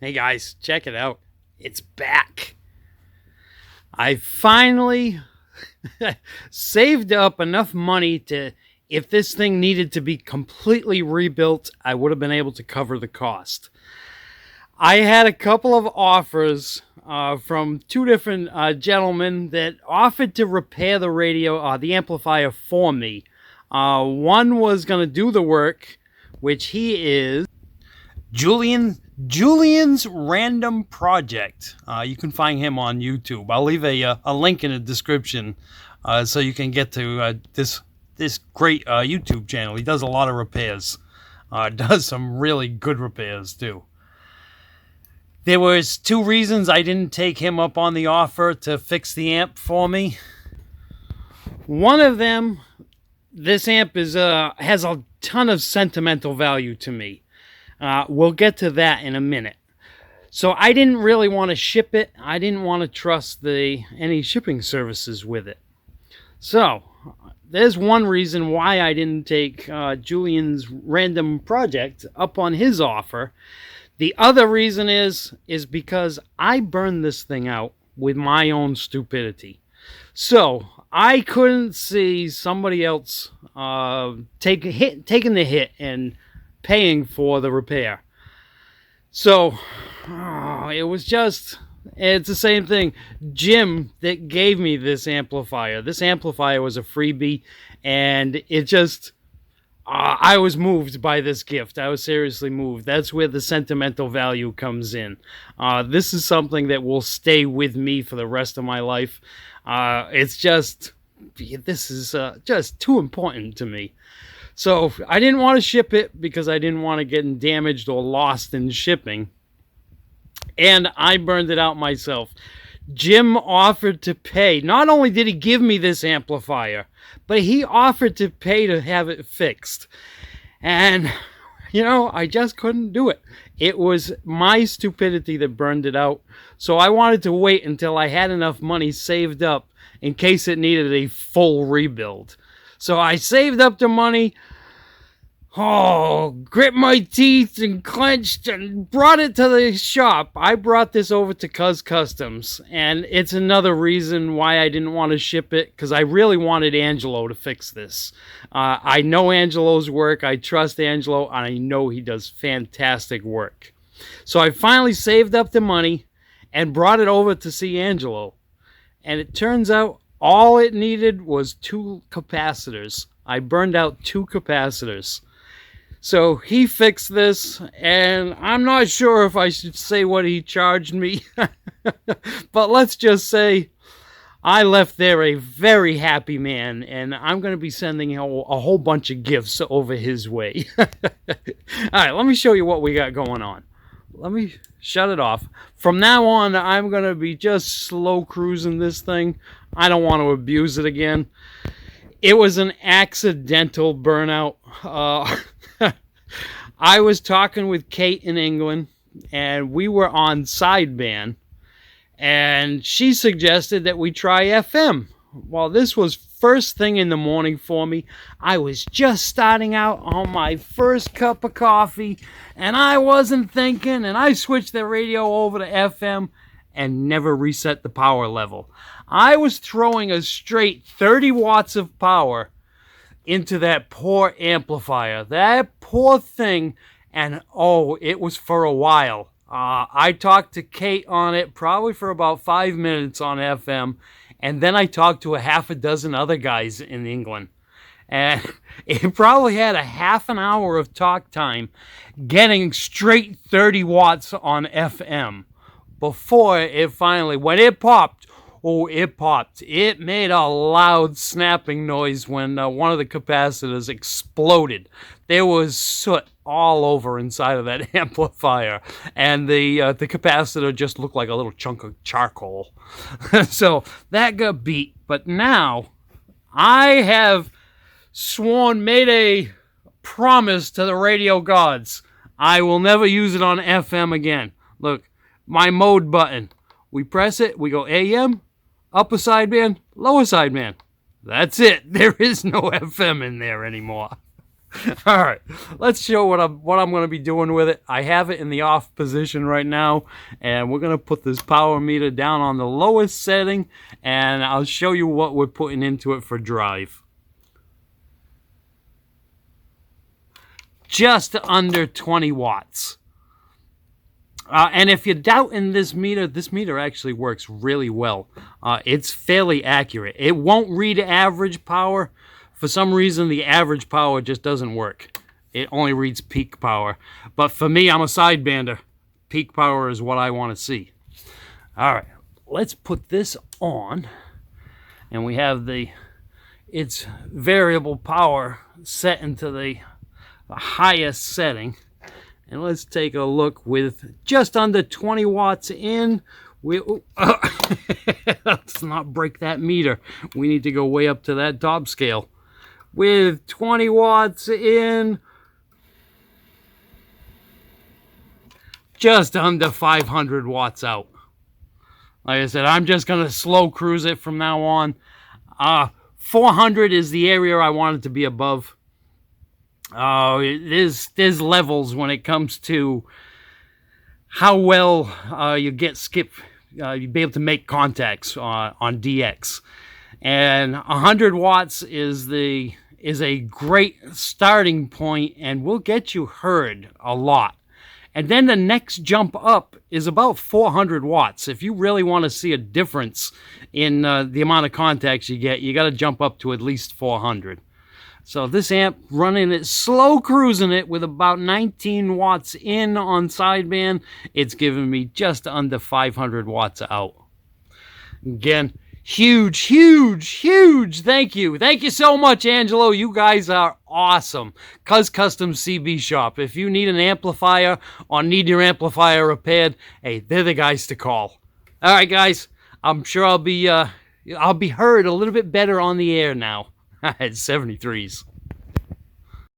Hey guys, check it out. It's back. I finally saved up enough money to, if this thing needed to be completely rebuilt, I would have been able to cover the cost. I had a couple of offers from two different gentlemen that offered to repair the radio, the amplifier for me. One was going to do the work, which he is Julian's Random Project. You can find him on YouTube. I'll leave a link in the description so you can get to this great YouTube channel. He does a lot of repairs. Does some really good repairs too. There was two reasons I didn't take him up on the offer to fix the amp for me. One of them, this amp has a ton of sentimental value to me. We'll get to that in a minute. So I didn't really want to ship it. I didn't want to trust any shipping services with it. So there's one reason why I didn't take Julian's Random Project up on his offer. The other reason is because I burned this thing out with my own stupidity. So I couldn't see somebody else taking the hit and paying for the repair. So it's the same thing. Jim that gave me this amplifier was a freebie, and it just I was moved by this gift. I was seriously moved. That's where the sentimental value comes in. This is something that will stay with me for the rest of my life. This is just too important to me. So I didn't want to ship it because I didn't want to get damaged or lost in shipping. And I burned it out myself. Jim offered to pay. Not only did he give me this amplifier, but he offered to pay to have it fixed. And, I just couldn't do it. It was my stupidity that burned it out. So I wanted to wait until I had enough money saved up in case it needed a full rebuild. So I saved up the money, grit my teeth and clenched and brought it to the shop. I brought this over to Cuz Customs, and it's another reason why I didn't want to ship it, because I really wanted Angelo to fix this. I know Angelo's work. I trust Angelo, and I know he does fantastic work. So I finally saved up the money and brought it over to see Angelo. And it turns out all it needed was 2 capacitors. I burned out 2 capacitors. So he fixed this, and I'm not sure if I should say what he charged me. But let's just say I left there a very happy man, and I'm going to be sending a whole bunch of gifts over his way. All right, let me show you what we got going on. Let me shut it off. From now on, I'm going to be just slow cruising this thing. I don't want to abuse it again. It was an accidental burnout. I was talking with Kate in England, and we were on sideband, and she suggested that we try FM. Well, this was first thing in the morning for me. I was just starting out on my first cup of coffee, and I wasn't thinking, and I switched the radio over to FM and never reset the power level. I was throwing a straight 30 watts of power into that poor amplifier. That poor thing, and it was for a while. I talked to Kate on it probably for about 5 minutes on FM, and then I talked to a half a dozen other guys in England. And it probably had a half an hour of talk time getting straight 30 watts on FM before it finally, when it popped, it popped. It made a loud snapping noise when one of the capacitors exploded. There was soot all over inside of that amplifier, and the capacitor just looked like a little chunk of charcoal. So that got beat. But now I have made a promise to the radio gods. I will never use it on FM again. Look, my mode button. We press it, we go AM, upper sideband, lower sideband. That's it. There is no FM in there anymore. All right, let's show what I'm going to be doing with it. I have it in the off position right now, and we're going to put this power meter down on the lowest setting, and I'll show you what we're putting into it for drive. Just under 20 watts. And if you're doubting this meter actually works really well. It's fairly accurate. It won't read average power. For some reason, the average power just doesn't work. It only reads peak power. But for me, I'm a sidebander. Peak power is what I want to see. All right, let's put this on. And we have its variable power set into the highest setting. And let's take a look with just under 20 watts in. Let's not break that meter. We need to go way up to that top scale. With 20 watts in, just under 500 watts out. Like I said, I'm just going to slow cruise it from now on. 400 is the area I want it to be above. There's levels when it comes to how well you get skip. You'll be able to make contacts on DX. And 100 watts is a great starting point and will get you heard a lot. And then the next jump up is about 400 watts. If you really want to see a difference in the amount of contacts you get, you got to jump up to at least 400. So this amp, running it, slow cruising it with about 19 watts in on sideband, it's giving me just under 500 watts out. Again, huge, huge, huge thank you. Thank you so much, Angelo. You guys are awesome. Cuz Custom CB Shop. If you need an amplifier or need your amplifier repaired, hey, they're the guys to call. All right, guys. I'm sure I'll be heard a little bit better on the air now. At 73s.